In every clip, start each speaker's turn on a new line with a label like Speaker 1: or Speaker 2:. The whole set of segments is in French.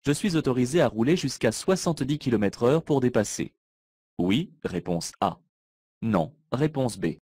Speaker 1: Je suis autorisé à rouler jusqu'à 70 km/h pour dépasser. Oui, réponse A. Non, réponse B.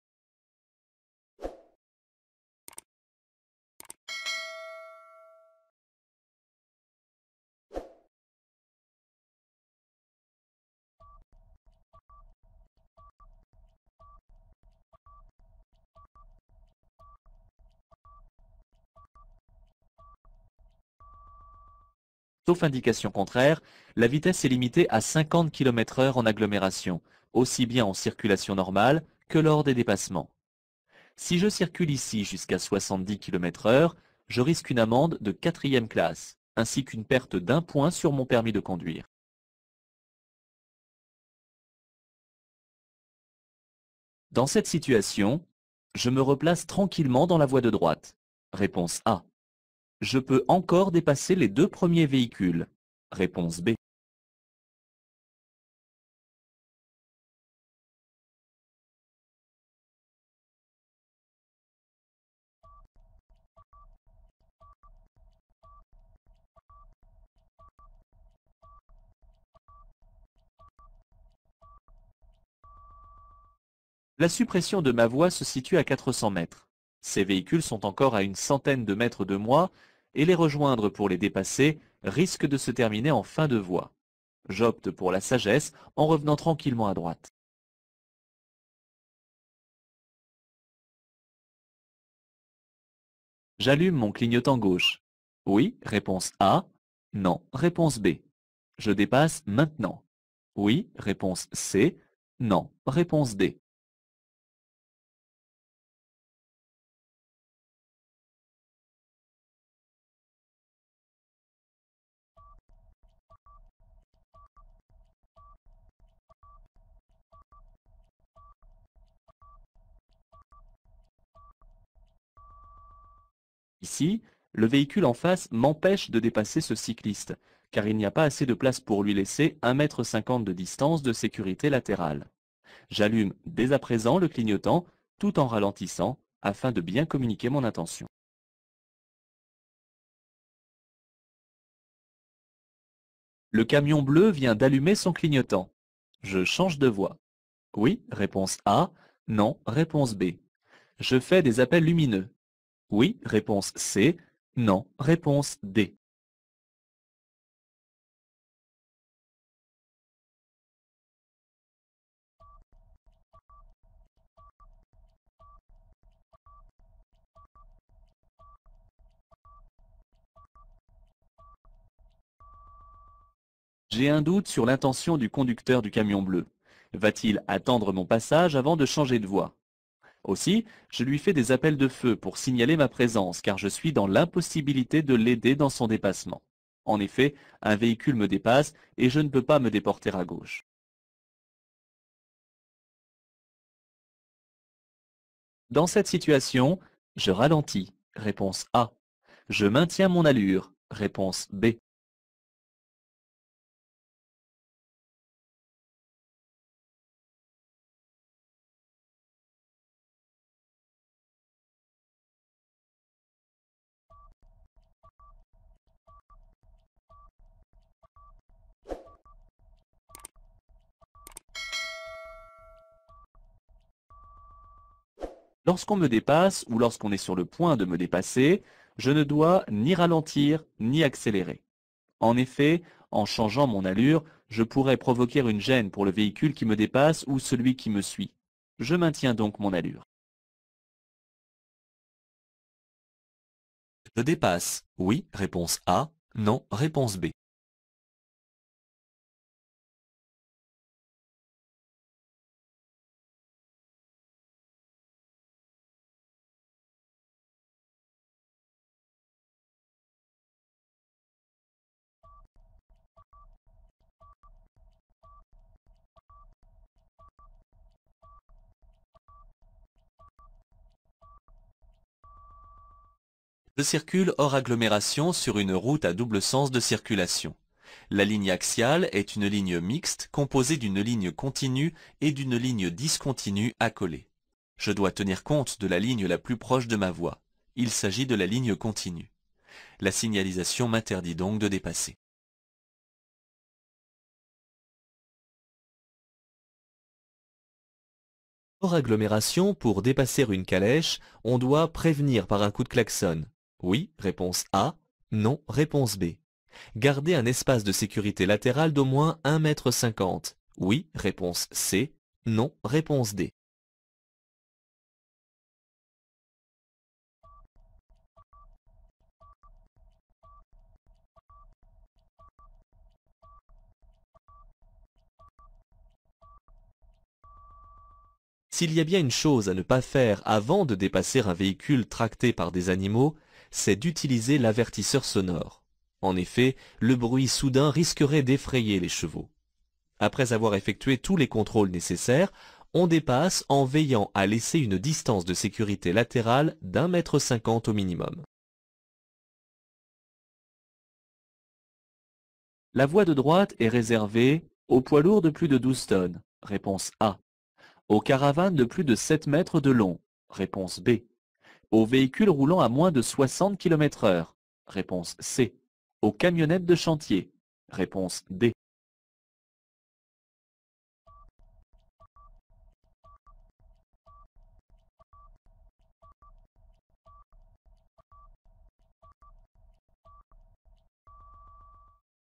Speaker 1: Sauf indication contraire, la vitesse est limitée à 50 km/h en agglomération, aussi bien en circulation normale que lors des dépassements. Si je circule ici jusqu'à 70 km/h, je risque une amende de 4e classe, ainsi qu'une perte d'1 point sur mon permis de conduire. Dans cette situation, je me replace tranquillement dans la voie de droite. Réponse A. Je peux encore dépasser les 2 premiers véhicules. Réponse B. La suppression de ma voie se situe à 400 mètres. Ces véhicules sont encore à une centaine de mètres de moi et les rejoindre pour les dépasser risque de se terminer en fin de voie. J'opte pour la sagesse en revenant tranquillement à droite. J'allume mon clignotant gauche. Oui, réponse A. Non, réponse B. Je dépasse maintenant. Oui, réponse C. Non, réponse D. Ici, le véhicule en face m'empêche de dépasser ce cycliste, car il n'y a pas assez de place pour lui laisser 1,50 m de distance de sécurité latérale. J'allume dès à présent le clignotant, tout en ralentissant, afin de bien communiquer mon intention. Le camion bleu vient d'allumer son clignotant. Je change de voie. Oui, réponse A. Non, réponse B. Je fais des appels lumineux. Oui, réponse C. Non, réponse D. J'ai un doute sur l'intention du conducteur du camion bleu. Va-t-il attendre mon passage avant de changer de voie? Aussi, je lui fais des appels de feu pour signaler ma présence car je suis dans l'impossibilité de l'aider dans son dépassement. En effet, un véhicule me dépasse et je ne peux pas me déporter à gauche. Dans cette situation, je ralentis. Réponse A. Je maintiens mon allure. Réponse B. Lorsqu'on me dépasse ou lorsqu'on est sur le point de me dépasser, je ne dois ni ralentir ni accélérer. En effet, en changeant mon allure, je pourrais provoquer une gêne pour le véhicule qui me dépasse ou celui qui me suit. Je maintiens donc mon allure. Je dépasse. Oui, réponse A. Non, réponse B. Je circule hors agglomération sur une route à double sens de circulation. La ligne axiale est une ligne mixte composée d'une ligne continue et d'une ligne discontinue accolée. Je dois tenir compte de la ligne la plus proche de ma voie. Il s'agit de la ligne continue. La signalisation m'interdit donc de dépasser.
Speaker 2: Hors agglomération, pour dépasser une calèche, on doit prévenir par un coup de klaxon. Oui, réponse A. Non, réponse B. Garder un espace de sécurité latéral d'au moins 1,50 m. Oui, réponse C. Non, réponse D. S'il y a bien une chose à ne pas faire avant de dépasser un véhicule tracté par des animaux, c'est d'utiliser l'avertisseur sonore. En effet, le bruit soudain risquerait d'effrayer les chevaux. Après avoir effectué tous les contrôles nécessaires, on dépasse en veillant à laisser une distance de sécurité latérale d'1,50 m au minimum.
Speaker 1: La voie de droite est réservée aux poids lourds de plus de 12 tonnes. Réponse A. Aux caravanes de plus de 7 mètres de long. Réponse B. Aux véhicules roulant à moins de 60 km/h. Réponse C. Aux camionnettes de chantier. Réponse D.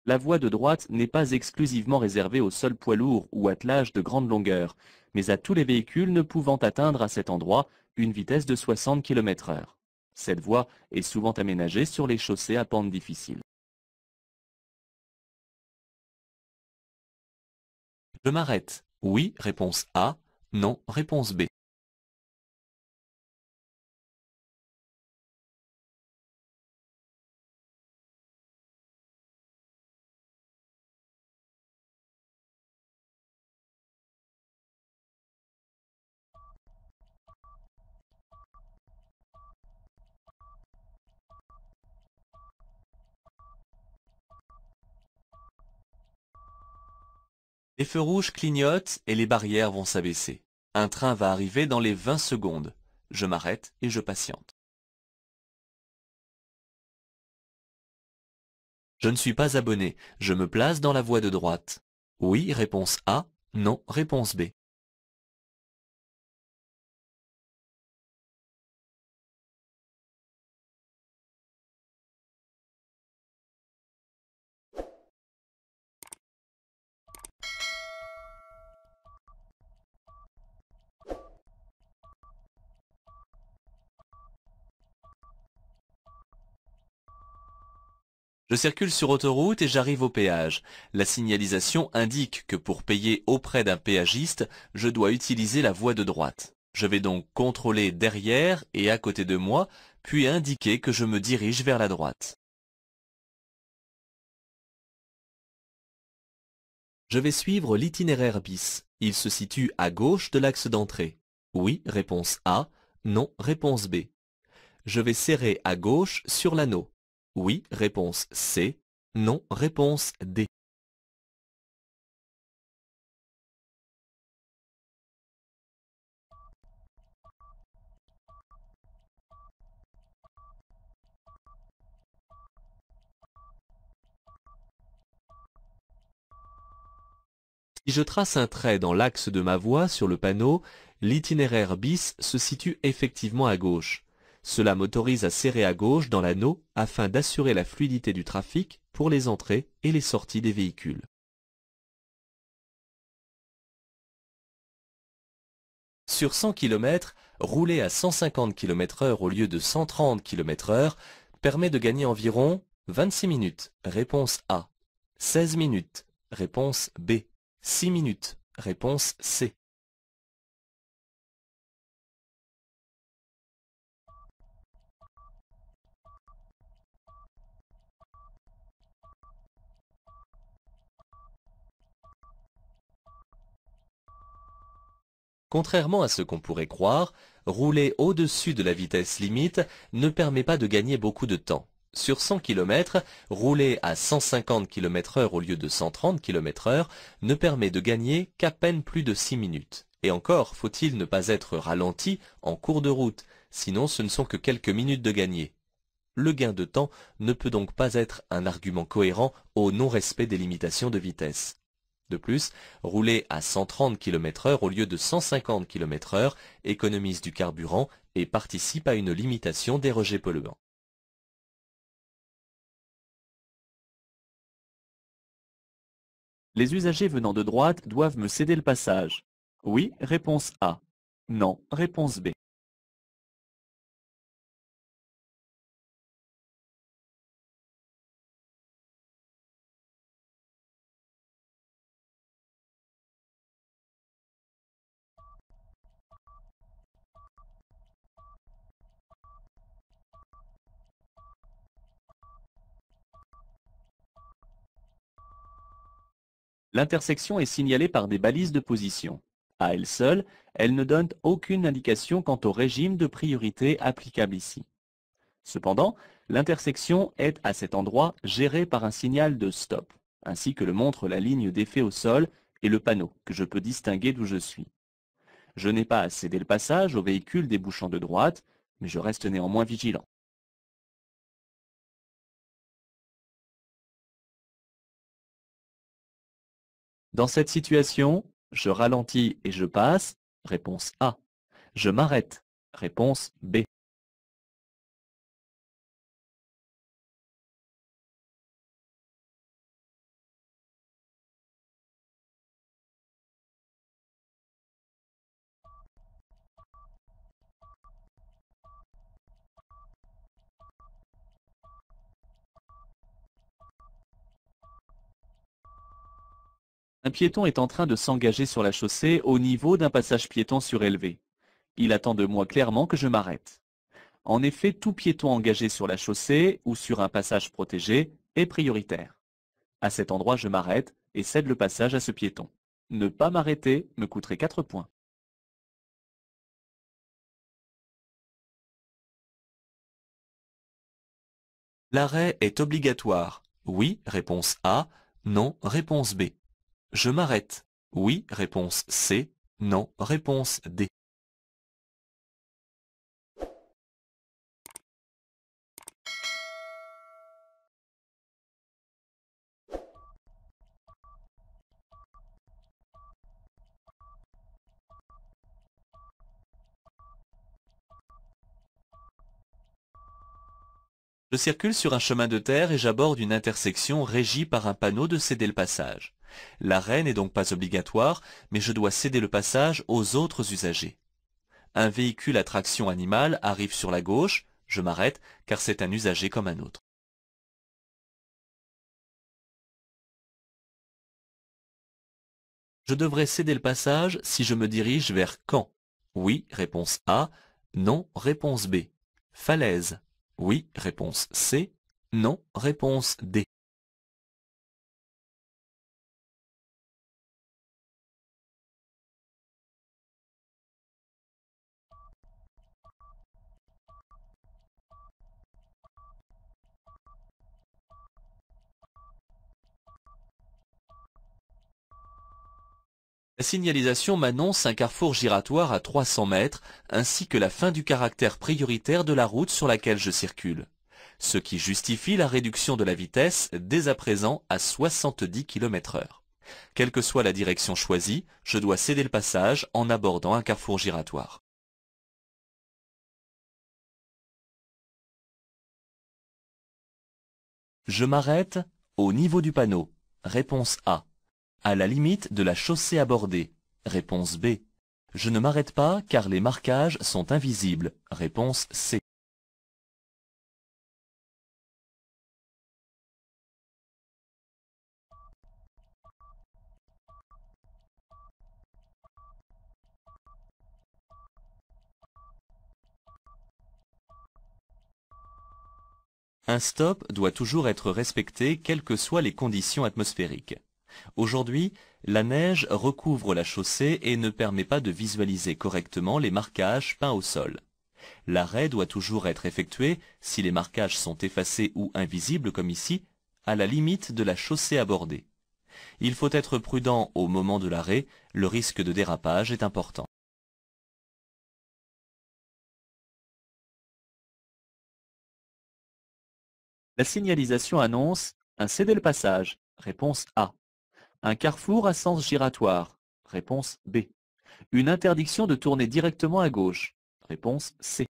Speaker 1: La voie de droite n'est pas exclusivement réservée aux seuls poids lourds ou attelages de grande longueur, mais à tous les véhicules ne pouvant atteindre à cet endroit une vitesse de 60 km/h. Cette voie est souvent aménagée sur les chaussées à pente difficile.
Speaker 2: Je m'arrête. Oui, réponse A. Non, réponse B. Les feux rouges clignotent et les barrières vont s'abaisser. Un train va arriver dans les 20 secondes. Je m'arrête et je patiente. Je ne suis pas abonné. Je me place dans la voie de droite. Oui, réponse A. Non, réponse B. Je circule sur autoroute et j'arrive au péage. La signalisation indique que pour payer auprès d'un péagiste, je dois utiliser la voie de droite. Je vais donc contrôler derrière et à côté de moi, puis indiquer que je me dirige vers la droite. Je vais suivre l'itinéraire bis. Il se situe à gauche de l'axe d'entrée. Oui, réponse A. Non, réponse B. Je vais serrer à gauche sur l'anneau. Oui, réponse C. Non, réponse D. Si je trace un trait dans l'axe de ma voie sur le panneau, l'itinéraire bis se situe effectivement à gauche. Cela m'autorise à serrer à gauche dans l'anneau afin d'assurer la fluidité du trafic pour les entrées et les sorties des véhicules. Sur 100 km, rouler à 150 km/h au lieu de 130 km/h permet de gagner environ 26 minutes. Réponse A. 16 minutes. Réponse B. 6 minutes. Réponse C. Contrairement à ce qu'on pourrait croire, rouler au-dessus de la vitesse limite ne permet pas de gagner beaucoup de temps. Sur 100 km, rouler à 150 km/h au lieu de 130 km/h ne permet de gagner qu'à peine plus de 6 minutes. Et encore, faut-il ne pas être ralenti en cours de route, sinon ce ne sont que quelques minutes de gagné. Le gain de temps ne peut donc pas être un argument cohérent au non-respect des limitations de vitesse. De plus, rouler à 130 km/h au lieu de 150 km/h économise du carburant et participe à une limitation des rejets polluants.
Speaker 1: Les usagers venant de droite doivent me céder le passage. Oui, réponse A. Non, réponse B. L'intersection est signalée par des balises de position. À elle seule, elle ne donne aucune indication quant au régime de priorité applicable ici. Cependant, l'intersection est à cet endroit gérée par un signal de stop, ainsi que le montre la ligne d'effet au sol et le panneau, que je peux distinguer d'où je suis. Je n'ai pas à céder le passage aux véhicules débouchant de droite, mais je reste néanmoins vigilant. Dans cette situation, je ralentis et je passe, réponse A. Je m'arrête, réponse B. Un piéton est en train de s'engager sur la chaussée au niveau d'un passage piéton surélevé. Il attend de moi clairement que je m'arrête. En effet, tout piéton engagé sur la chaussée ou sur un passage protégé est prioritaire. À cet endroit, je m'arrête et cède le passage à ce piéton. Ne pas m'arrêter me coûterait 4 points.
Speaker 2: L'arrêt est obligatoire. Oui, réponse A. Non, réponse B. Je m'arrête. Oui, réponse C. Non, réponse D. Je circule sur un chemin de terre et j'aborde une intersection régie par un panneau de céder le passage. L'arrêt n'est donc pas obligatoire, mais je dois céder le passage aux autres usagers. Un véhicule à traction animale arrive sur la gauche, je m'arrête car c'est un usager comme un autre. Je devrais céder le passage si je me dirige vers Caen. Oui, réponse A. Non, réponse B. Falaise. Oui, réponse C. Non, réponse D. La signalisation m'annonce un carrefour giratoire à 300 mètres ainsi que la fin du caractère prioritaire de la route sur laquelle je circule, ce qui justifie la réduction de la vitesse dès à présent à 70 km/h. Quelle que soit la direction choisie, je dois céder le passage en abordant un carrefour giratoire. Je m'arrête au niveau du panneau. Réponse A. À la limite de la chaussée abordée. Réponse B. Je ne m'arrête pas car les marquages sont invisibles. Réponse C. Un stop doit toujours être respecté quelles que soient les conditions atmosphériques. Aujourd'hui, la neige recouvre la chaussée et ne permet pas de visualiser correctement les marquages peints au sol. L'arrêt doit toujours être effectué, si les marquages sont effacés ou invisibles comme ici, à la limite de la chaussée abordée. Il faut être prudent au moment de l'arrêt, le risque de dérapage est important.
Speaker 1: La signalisation annonce un céder le passage. Réponse A. Un carrefour à sens giratoire. Réponse B. Une interdiction de tourner directement à gauche. Réponse C.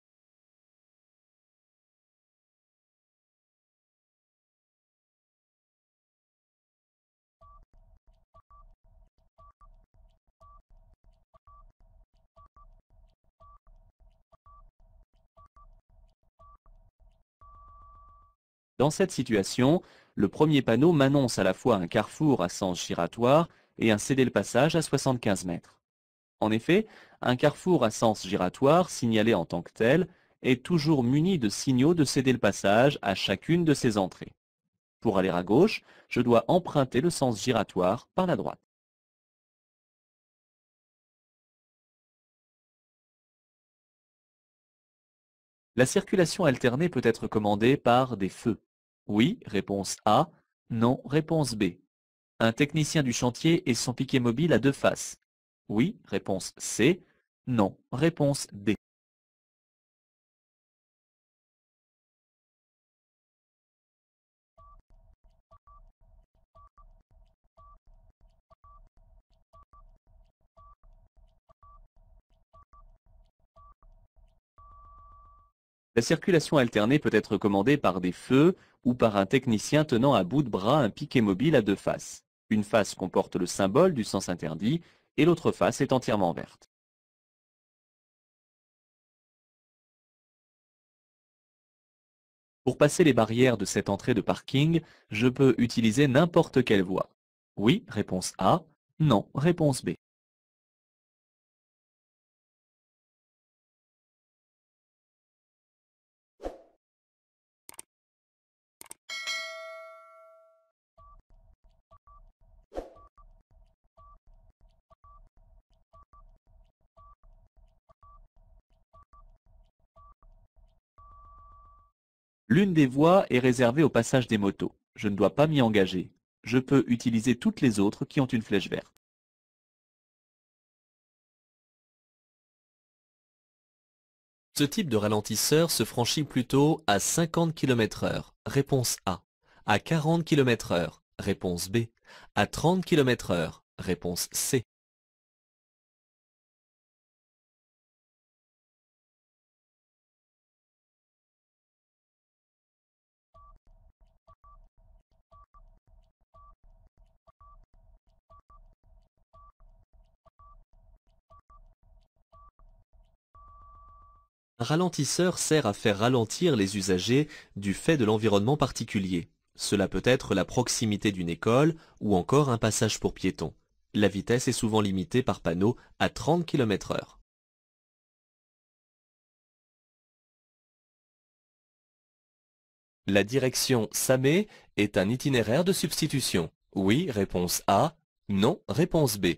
Speaker 1: Dans cette situation, le premier panneau m'annonce à la fois un carrefour à sens giratoire et un cédez-le-passage à 75 mètres. En effet, un carrefour à sens giratoire, signalé en tant que tel, est toujours muni de signaux de cédez-le-passage à chacune de ses entrées. Pour aller à gauche, je dois emprunter le sens giratoire par la droite. La circulation alternée peut être commandée par des feux. Oui, réponse A. Non, réponse B. Un technicien du chantier et son piquet mobile à deux faces. Oui, réponse C. Non, réponse D. La circulation alternée peut être commandée par des feux ou par un technicien tenant à bout de bras un piquet mobile à deux faces. Une face comporte le symbole du sens interdit et l'autre face est entièrement verte. Pour passer les barrières de cette entrée de parking, je peux utiliser n'importe quelle voie. Oui, réponse A. Non, réponse B. L'une des voies est réservée au passage des motos. Je ne dois pas m'y engager. Je peux utiliser toutes les autres qui ont une flèche verte.
Speaker 2: Ce type de ralentisseur se franchit plutôt à 50 km/h. Réponse A. À 40 km/h. Réponse B. À 30 km/h. Réponse C. Un ralentisseur sert à faire ralentir les usagers du fait de l'environnement particulier. Cela peut être la proximité d'une école ou encore un passage pour piétons. La vitesse est souvent limitée par panneau à 30 km/h. La direction Samé est un itinéraire de substitution. Oui, réponse A. Non, réponse B.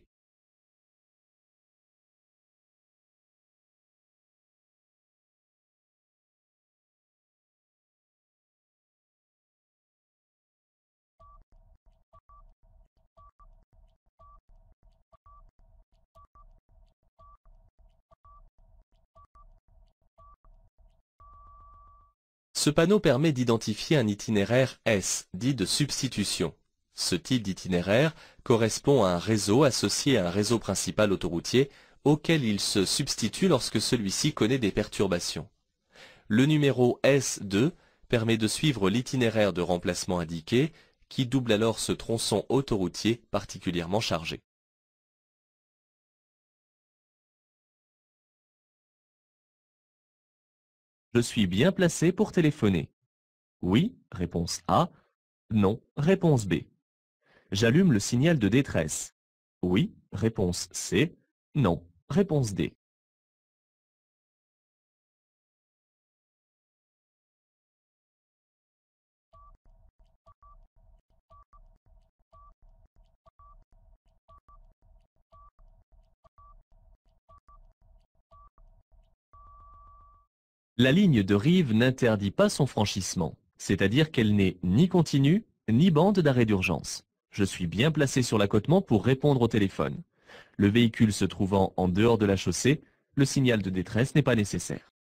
Speaker 2: Ce panneau permet d'identifier un itinéraire S, dit de substitution. Ce type d'itinéraire correspond à un réseau associé à un réseau principal autoroutier auquel il se substitue lorsque celui-ci connaît des perturbations. Le numéro S2 permet de suivre l'itinéraire de remplacement indiqué qui double alors ce tronçon autoroutier particulièrement chargé.
Speaker 1: Je suis bien placé pour téléphoner. Oui, réponse A. Non, réponse B. J'allume le signal de détresse. Oui, réponse C. Non, réponse D. La ligne de rive n'interdit pas son franchissement, c'est-à-dire qu'elle n'est ni continue, ni bande d'arrêt d'urgence. Je suis bien placé sur l'accotement pour répondre au téléphone. Le véhicule se trouvant en dehors de la chaussée, le signal de détresse n'est pas nécessaire.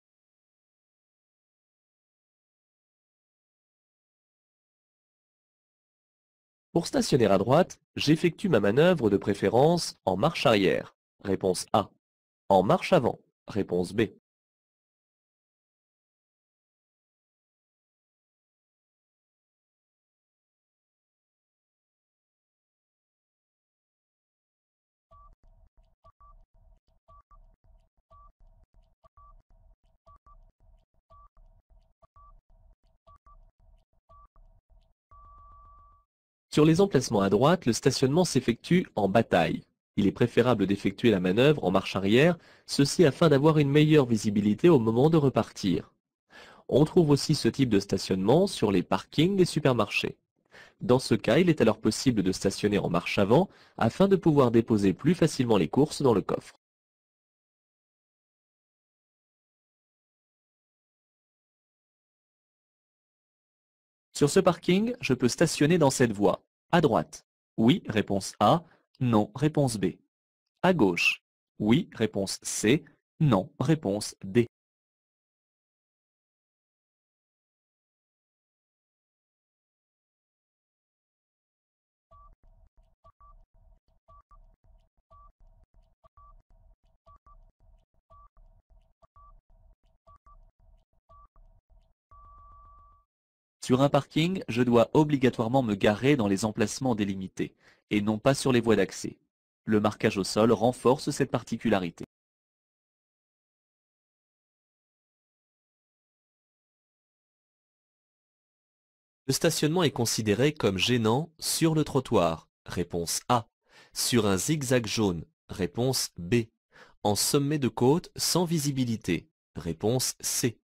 Speaker 3: Pour stationner à droite, j'effectue ma manœuvre de préférence en marche arrière. Réponse A. En marche avant. Réponse B. Sur les emplacements à droite, le stationnement s'effectue en bataille. Il est préférable d'effectuer la manœuvre en marche arrière, ceci afin d'avoir une meilleure visibilité au moment de repartir. On trouve aussi ce type de stationnement sur les parkings des supermarchés. Dans ce cas, il est alors possible de stationner en marche avant afin de pouvoir déposer plus facilement les courses dans le coffre. Sur ce parking, je peux stationner dans cette voie. À droite. Oui, réponse A. Non, réponse B. À gauche. Oui, réponse C. Non, réponse D. Sur un parking, je dois obligatoirement me garer dans les emplacements délimités, et non pas sur les voies d'accès. Le marquage au sol renforce cette particularité.
Speaker 2: Le stationnement est considéré comme gênant sur le trottoir. Réponse A. Sur un zigzag jaune. Réponse B. En sommet de côte sans visibilité. Réponse C.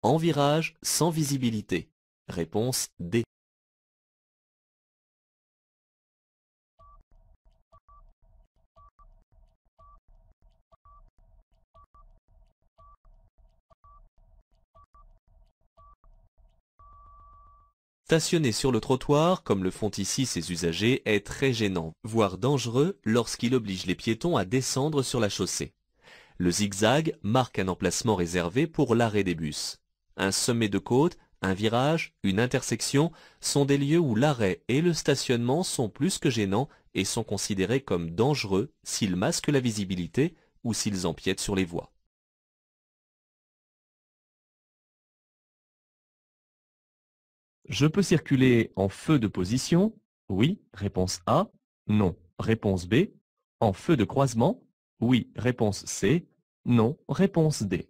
Speaker 2: En virage sans visibilité. Réponse D. Stationner sur le trottoir, comme le font ici ces usagers, est très gênant, voire dangereux lorsqu'il oblige les piétons à descendre sur la chaussée. Le zigzag marque un emplacement réservé pour l'arrêt des bus. Un sommet de côte, un virage, une intersection sont des lieux où l'arrêt et le stationnement sont plus que gênants et sont considérés comme dangereux s'ils masquent la visibilité ou s'ils empiètent sur les voies.
Speaker 3: Je peux circuler en feu de position. Oui, réponse A. Non, réponse B. En feu de croisement. Oui, réponse C. Non, réponse D.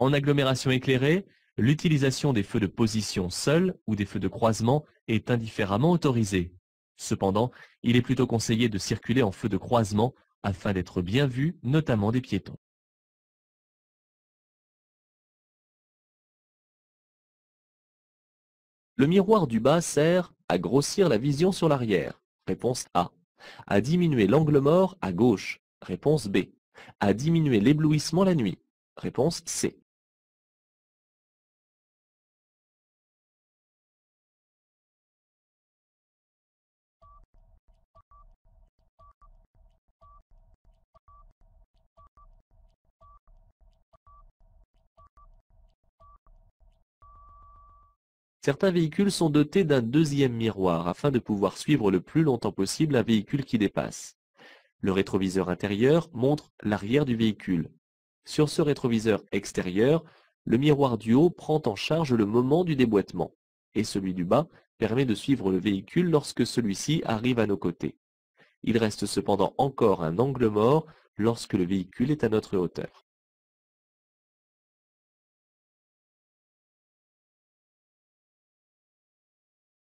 Speaker 3: En agglomération éclairée, l'utilisation des feux de position seuls ou des feux de croisement est indifféremment autorisée. Cependant, il est plutôt conseillé de circuler en feu de croisement afin d'être bien vu, notamment des piétons. Le miroir du bas sert à grossir la vision sur l'arrière. Réponse A. À diminuer l'angle mort à gauche. Réponse B. À diminuer l'éblouissement la nuit. Réponse C. Certains véhicules sont dotés d'un deuxième miroir afin de pouvoir suivre le plus longtemps possible un véhicule qui dépasse. Le rétroviseur intérieur montre l'arrière du véhicule. Sur ce rétroviseur extérieur, le miroir du haut prend en charge le moment du déboîtement et celui du bas permet de suivre le véhicule lorsque celui-ci arrive à nos côtés. Il reste cependant encore un angle mort lorsque le véhicule est à notre hauteur.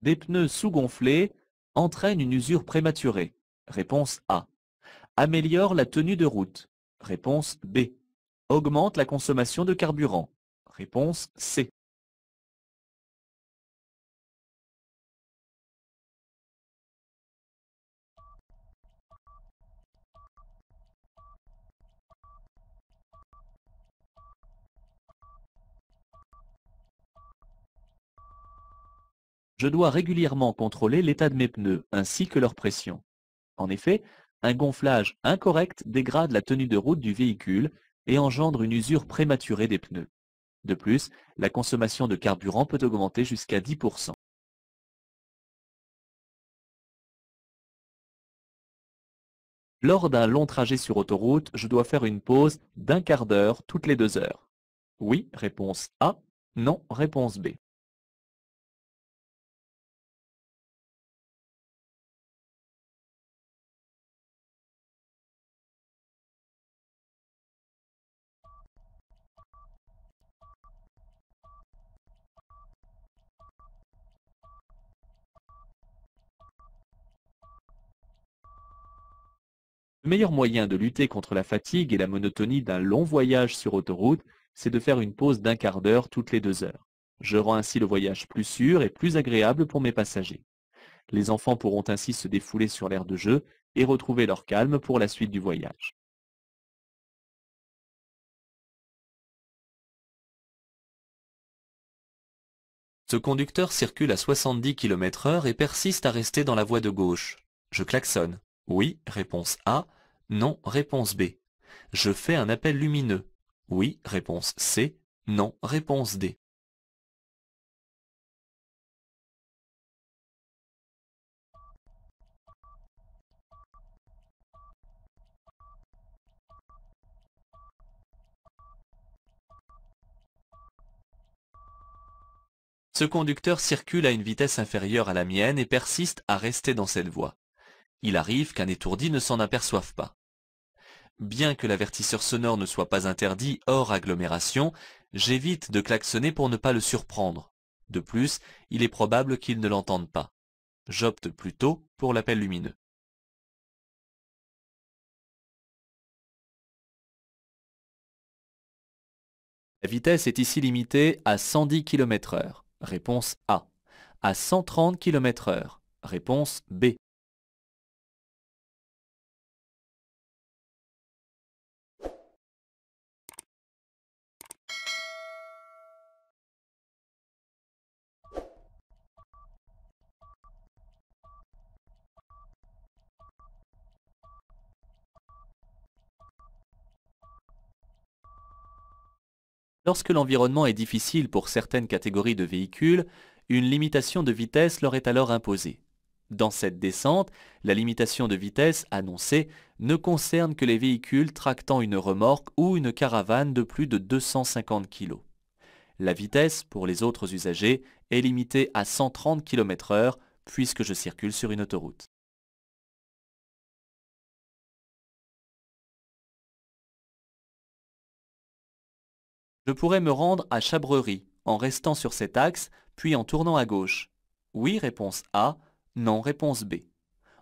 Speaker 3: Des pneus sous-gonflés entraînent une usure prématurée. Réponse A. Améliore la tenue de route. Réponse B. Augmente la consommation de carburant. Réponse C.
Speaker 1: Je dois régulièrement contrôler l'état de mes pneus ainsi que leur pression. En effet, un gonflage incorrect dégrade la tenue de route du véhicule et engendre une usure prématurée des pneus. De plus, la consommation de carburant peut augmenter jusqu'à 10%. Lors d'un long trajet sur autoroute, je dois faire une pause d'un quart d'heure toutes les 2 heures. Oui, réponse A. Non, réponse B. Le meilleur moyen de lutter contre la fatigue et la monotonie d'un long voyage sur autoroute, c'est de faire une pause d'un quart d'heure toutes les 2 heures. Je rends ainsi le voyage plus sûr et plus agréable pour mes passagers. Les enfants pourront ainsi se défouler sur l'aire de jeu et retrouver leur calme pour la suite du voyage.
Speaker 2: Ce conducteur circule à 70 km/h et persiste à rester dans la voie de gauche. Je klaxonne. Oui, réponse A. Non, réponse B. Je fais un appel lumineux. Oui, réponse C. Non, réponse D. Ce conducteur circule à une vitesse inférieure à la mienne et persiste à rester dans cette voie. Il arrive qu'un étourdi ne s'en aperçoive pas. Bien que l'avertisseur sonore ne soit pas interdit hors agglomération, j'évite de klaxonner pour ne pas le surprendre. De plus, il est probable qu'il ne l'entende pas. J'opte plutôt pour l'appel lumineux.
Speaker 1: La vitesse est ici limitée à 110 km/h. Réponse A. À 130 km/h. Réponse B. Lorsque l'environnement est difficile pour certaines catégories de véhicules, une limitation de vitesse leur est alors imposée. Dans cette descente, la limitation de vitesse annoncée ne concerne que les véhicules tractant une remorque ou une caravane de plus de 250 kg. La vitesse, pour les autres usagers, est limitée à 130 km/h puisque je circule sur une autoroute. Je pourrais me rendre à Chabrerie en restant sur cet axe, puis en tournant à gauche. Oui, réponse A. Non, réponse B.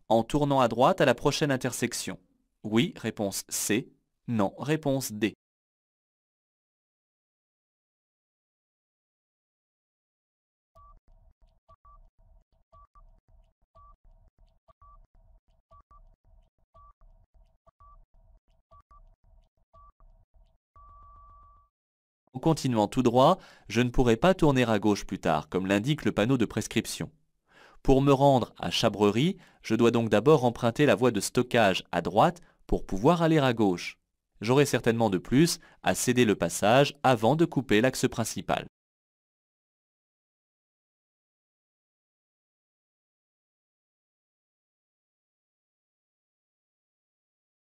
Speaker 1: En tournant à droite à la prochaine intersection. Oui, réponse C. Non, réponse D. En continuant tout droit, je ne pourrai pas tourner à gauche plus tard, comme l'indique le panneau de prescription. Pour me rendre à Chabrerie, je dois donc d'abord emprunter la voie de stockage à droite pour pouvoir aller à gauche. J'aurai certainement de plus à céder le passage avant de couper l'axe principal.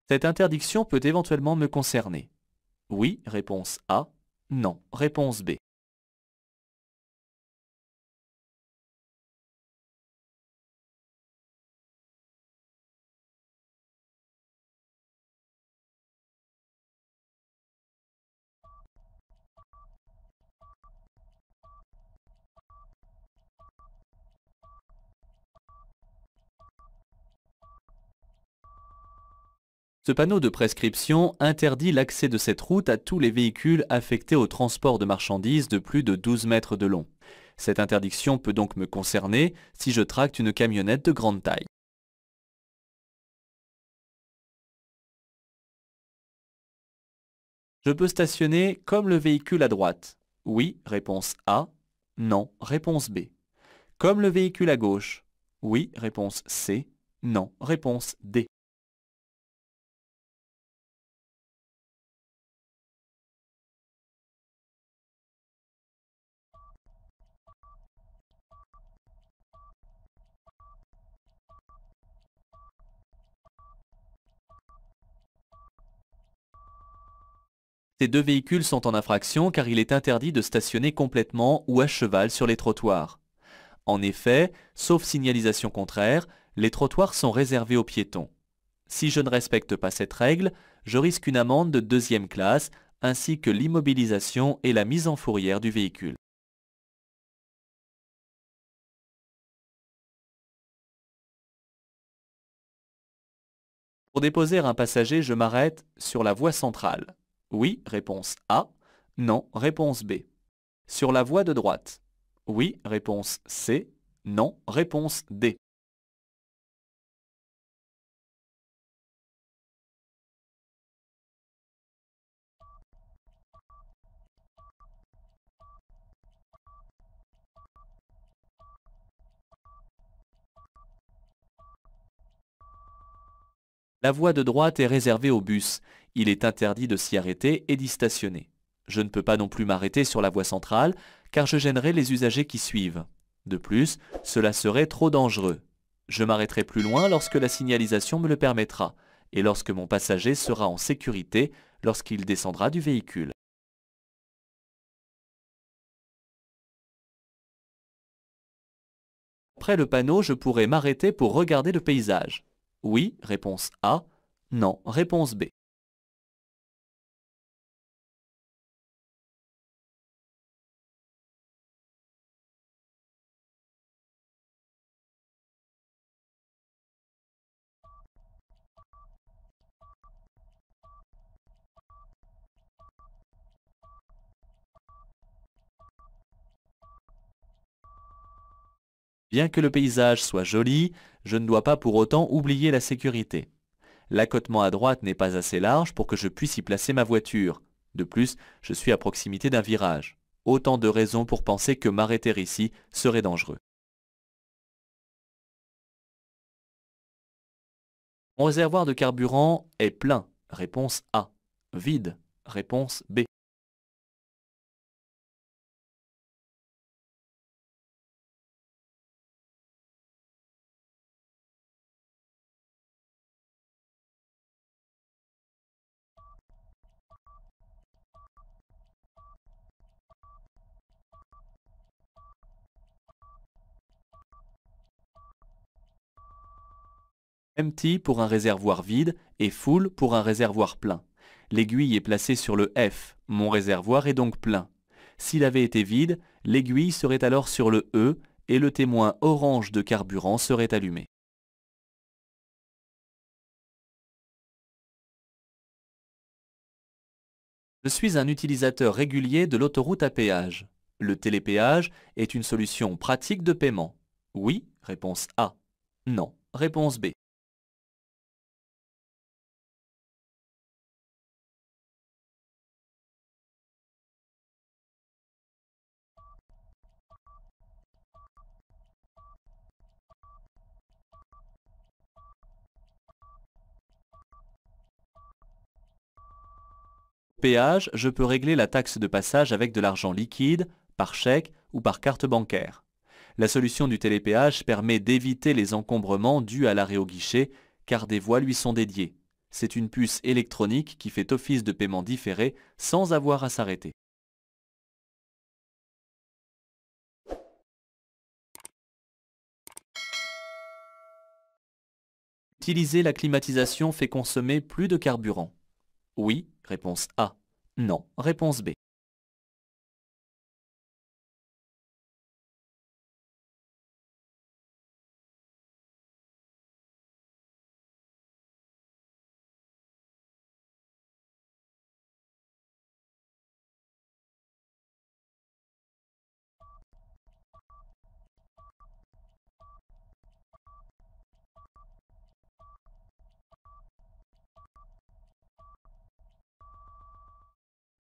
Speaker 1: Cette interdiction peut éventuellement me concerner. Oui, réponse A. Non, réponse B. Ce panneau de prescription interdit l'accès de cette route à tous les véhicules affectés au transport de marchandises de plus de 12 mètres de long. Cette interdiction peut donc me concerner si je tracte une camionnette de grande taille. Je peux stationner comme le véhicule à droite. Oui, réponse A. Non, réponse B. Comme le véhicule à gauche. Oui, réponse C. Non, réponse D. Ces deux véhicules sont en infraction car il est interdit de stationner complètement ou à cheval sur les trottoirs. En effet, sauf signalisation contraire, les trottoirs sont réservés aux piétons. Si je ne respecte pas cette règle, je risque une amende de deuxième classe ainsi que l'immobilisation et la mise en fourrière du véhicule. Pour déposer un passager, je m'arrête sur la voie centrale. Oui, réponse A. Non, réponse B. Sur la voie de droite. Oui, réponse C. Non, réponse D. La voie de droite est réservée aux bus. Il est interdit de s'y arrêter et d'y stationner. Je ne peux pas non plus m'arrêter sur la voie centrale, car je gênerai les usagers qui suivent. De plus, cela serait trop dangereux. Je m'arrêterai plus loin lorsque la signalisation me le permettra, et lorsque mon passager sera en sécurité lorsqu'il descendra du véhicule. Après le panneau, je pourrai m'arrêter pour regarder le paysage. Oui, réponse A. Non, réponse B. Bien que le paysage soit joli, je ne dois pas pour autant oublier la sécurité. L'accotement à droite n'est pas assez large pour que je puisse y placer ma voiture. De plus, je suis à proximité d'un virage. Autant de raisons pour penser que m'arrêter ici serait dangereux. Mon réservoir de carburant est plein. Réponse A. Vide. Réponse B. Empty pour un réservoir vide et full pour un réservoir plein. L'aiguille est placée sur le F. Mon réservoir est donc plein. S'il avait été vide, l'aiguille serait alors sur le E et le témoin orange de carburant serait allumé. Je suis un utilisateur régulier de l'autoroute à péage. Le télépéage est une solution pratique de paiement. Oui, réponse A. Non, réponse B. Péage, je peux régler la taxe de passage avec de l'argent liquide, par chèque ou par carte bancaire. La solution du télépéage permet d'éviter les encombrements dus à l'arrêt au guichet, car des voies lui sont dédiées. C'est une puce électronique qui fait office de paiement différé sans avoir à s'arrêter. Utiliser la climatisation fait consommer plus de carburant. Oui, réponse A. Non, réponse B.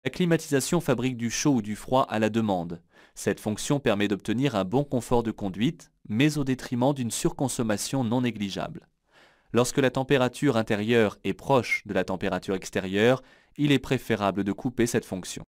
Speaker 1: La climatisation fabrique du chaud ou du froid à la demande. Cette fonction permet d'obtenir un bon confort de conduite, mais au détriment d'une surconsommation non négligeable. Lorsque la température intérieure est proche de la température extérieure, il est préférable de couper cette fonction.